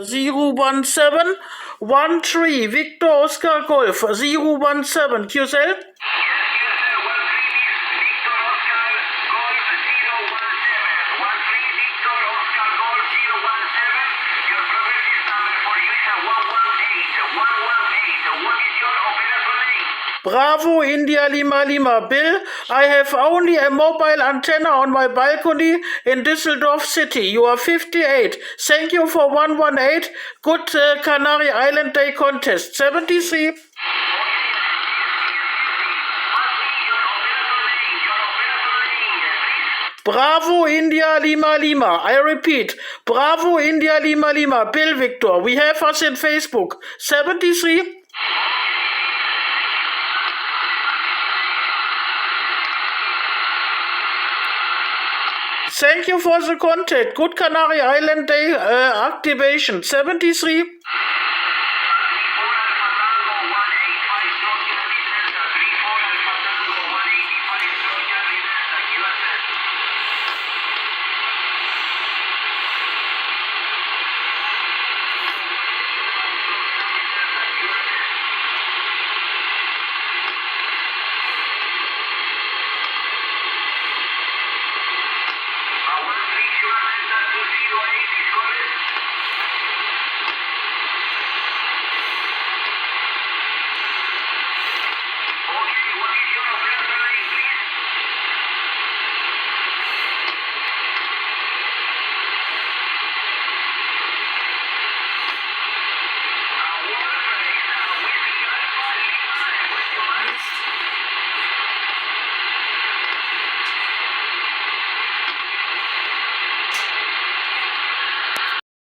01713 Victor Oscar Golf 017 QSL. Bravo, India Lima Lima. Bill, I have only a mobile antenna on my balcony in Düsseldorf City. You are 58. Thank you for 118. Good Canary Island Day contest. 73. Bravo, India Lima Lima. I repeat, Bravo, India Lima Lima. Bill Victor. We have us in Facebook. 73. Thank you for the contact. Good Canary Island Day activation. 73.